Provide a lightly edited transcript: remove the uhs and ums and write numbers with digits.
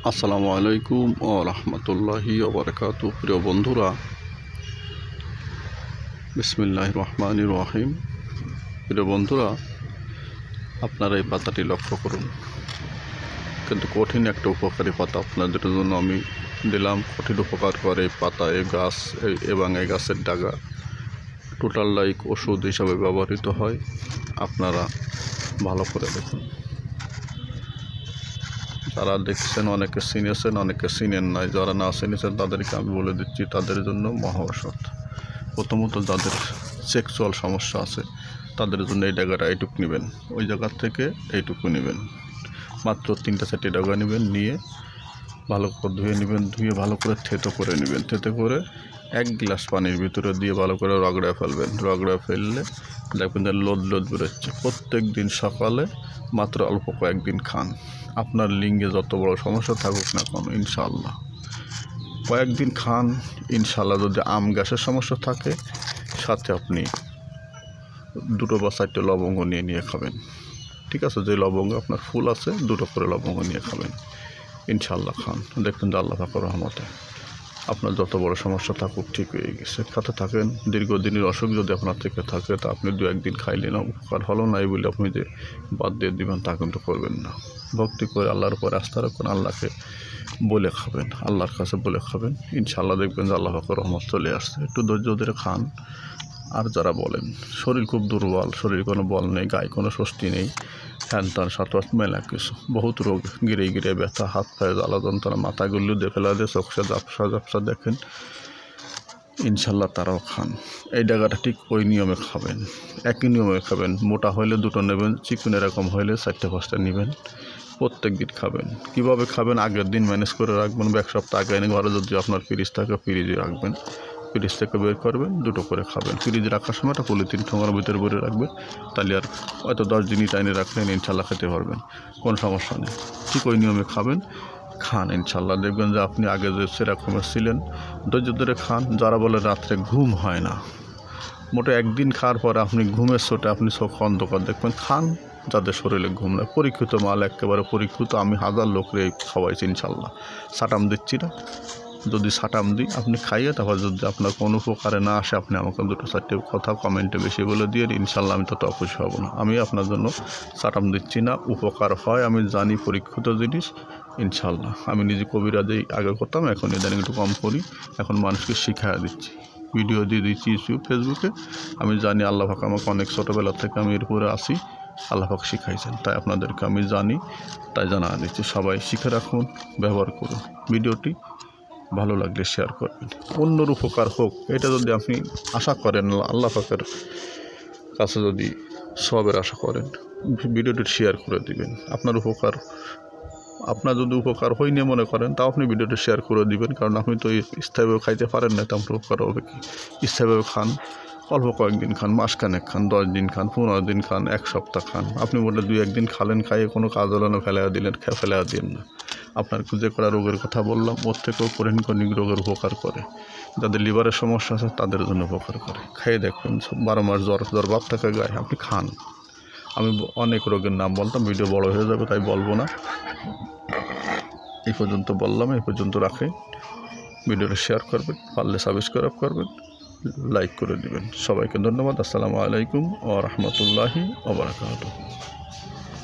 আসসালামু আলাইকুম ও রহমতুল্লাহি ওয়া বারাকাতুহু। প্রিয় বন্ধুরা, বিসমিল্লাহির রহমানির রহিম। প্রিয় বন্ধুরা, আপনারা এই পাতাটি লক্ষ্য করুন, কিন্তু কঠিন একটা উপকারী পাতা আপনাদের জন্য আমি দিলাম। কঠিন উপকার করে এই পাতা, এই গাছ এবং এই গাছের ডাগা টোটাল লাইক ওষুধ হিসাবে ব্যবহৃত হয়। আপনারা ভালো করে দেখুন। যারা দেখছেন অনেকে চিনেছেন, অনেকে চিনেন নাই। যারা না চিনেছেন তাদেরকে আমি বলে দিচ্ছি, তাদের জন্য মহা ঔষধ। প্রথমত যাদের সেক্সুয়াল সমস্যা আছে তাদের জন্য এই ডাগাটা এইটুকু নেবেন, ওই জায়গার থেকে এইটুকু নেবেন, মাত্র 3-4টি ডাগা নেবেন, নিয়ে ভালো করে ধুয়ে নেবেন, ধুয়ে ভালো করে থেতো করে নেবেন। থেতো করে 1 গ্লাস পানির ভিতরে দিয়ে ভালো করে রগড়ায় ফেলবেন। রগড়ায় ফেললে দেখবেন যে লোদ লোদ বেরোচ্ছে। প্রত্যেক দিন সকালে মাত্র অল্প কয়েকদিন খান। আপনার লিঙ্গে যত বড় সমস্যা থাকুক না কেন, ইনশাআল্লাহ কয়েকদিন খান। ইনশাআল্লাহ যদি আম গ্যাসের সমস্যা থাকে, সাথে আপনি 2 বা 4টে লবঙ্গ নিয়ে খাবেন। ঠিক আছে, যে লবঙ্গ আপনার ফুল আছে 2টো করে লবঙ্গ নিয়ে খাবেন। ইনশাআল্লাহ খান, দেখবেন যে আল্লাহ পাকের রহমতে আপনার যত বড় সমস্যা থাকুক ঠিক হয়ে গেছে। খাতে থাকেন। দীর্ঘদিনের অসুখ যদি আপনার থেকে থাকে তা আপনি 2-1 দিন খাইলে না উপকার হলো না এই বলে আপনি যে বাদ দিয়ে দিবেন তা কিন্তু করবেন না। ভক্তি করে আল্লাহর উপর আস্থা রাখুন, আল্লাহকে বলে খাবেন, আল্লাহর কাছে বলে খাবেন। ইনশাআল্লাহ দেখবেন যে আল্লাহ পাকের রহমত চলে আসছে। একটু ধৈর্য ধরে খান। আর যারা বলেন শরীর খুব দুর্বল, শরীর কোনো বল নেই, গায়ে কোনো স্বস্তি নেই, হ্যান তার সাথে মেলা কিছু বহুত রোগ, গিরে গিরে ব্যথা, হাত পায়ে জ্বালা যন্ত্রণা, মাথা গুল্লু দিয়ে ফেলা দিয়ে চোখসা ঝাপসা দেখেন, ইনশাল্লাহ তারাও খান। এই ডাগাটা ঠিক ওই নিয়মে খাবেন, একই নিয়মে খাবেন। মোটা হইলে 2টো নেবেন, চিকন এরকম হইলে 4টে-5টা নেবেন। প্রত্যেক দিন খাবেন। কীভাবে খাবেন? আগের দিন ম্যানেজ করে রাখবেন, 1 সপ্তাহ আগে এনে ঘরে যদি আপনার ফ্রিজ থাকে ফ্রিজে রাখবেন, ফ্রিজ থেকে বের করবেন, 2টো করে খাবেন। ফ্রিজে রাখার সময় একটা পলিথিন ঠোঙার ভিতরে ভরে রাখবেন, তাহলে আর হয়তো 10 দিনই টাইনে রাখলেন, ইনশাল্লাহ খেতে পারবেন, কোনো সমস্যা নেই। ঠিক ওই নিয়মে খাবেন, খান। ইনশাল্লাহ দেখবেন যে আপনি আগে যে সেরকমের ছিলেন। ধৈর্য ধরে খান। যারা বলে রাত্রে ঘুম হয় না, মোটে একদিন খাওয়ার পরে আপনি ঘুমের চোটে আপনি চোখ অন্ধকার দেখবেন। খান, যাদের শরীরে ঘুম নেই। পরীক্ষিত মাল, একেবারে পরীক্ষিত। আমি 1000 লোকরে খাওয়াইছি ইনশাল্লাহ, সাটাম দিচ্ছি না। যদি সাটাম দিই আপনি খাইয়ে, তারপর যদি আপনার কোনো উপকারে না আসে আপনি আমাকে 2-4টে কথা কমেন্টে বেশি বলে দিয়ে, ইনশাল্লাহ আমি তত খুশি হব না। আমি আপনার জন্য সাটাম দিচ্ছি না, উপকার হয় আমি জানি, পরীক্ষিত জিনিস। ইনশাল্লাহ আমি নিজে কবিরাজেই আগে করতাম, এখন ইদানিং একটু কম করি। এখন মানুষকে শিখাইয়া দিচ্ছি, ভিডিও দিয়ে দিচ্ছি ইউটিউব, ফেসবুকে। আমি জানি আল্লাহ পাক আমাকে অনেক ছোটোবেলা থেকে আমি এর উপরে আসি, আল্লাহ পাক শিখাইছেন, তাই আপনাদেরকে আমি জানি, তাই জানা দিচ্ছি। সবাই শিখে রাখুন, ব্যবহার করুন। ভিডিওটি ভালো লাগলে শেয়ার করবেন। অন্যর উপকার হোক এটা যদি আপনি আশা করেন, আল্লাহ পাকের কাছে যদি সবের আশা করেন, ভিডিওটি শেয়ার করে দিবেন। আপনার যদি উপকার হয়নি মনে করেন, তাও আপনি ভিডিওটি শেয়ার করে দিবেন, কারণ আপনি তো স্থায়ীভাবে খাইতে পারেন না, তেমন উপকার হবে কি? স্থায়ীভাবে খান, অল্প কয়েকদিন খান, মাসখানেক খান, 10 দিন খান, 15 দিন খান, 1 সপ্তাহ খান। আপনি বললে 2-1 দিন খালেন, খাইয়ে কোনো কাজ হলো না, ফেলা দিন না। আপনার যে কটা রোগের কথা বললাম ওর থেকেও কঠিন রোগের উপকার করে। যাদের লিভারের সমস্যা আছে তাদের জন্য উপকার করে। খাইয়ে দেখবেন, 12 মাস জ্বর ভাব থাকে গায়ে, আপনি খান। আমি অনেক রোগের নাম বলতাম, ভিডিও বড় হয়ে যাবে তাই বলবো না। এই পর্যন্ত বললাম, এই পর্যন্ত রাখে। ভিডিওটা শেয়ার করবেন, পারলে সাবস্ক্রাইব করবেন, লাইক করে দিবেন। সবাইকে ধন্যবাদ। আসসালামু আলাইকুম ওয়া রাহমাতুল্লাহি ওয়া বারাকাতুহু।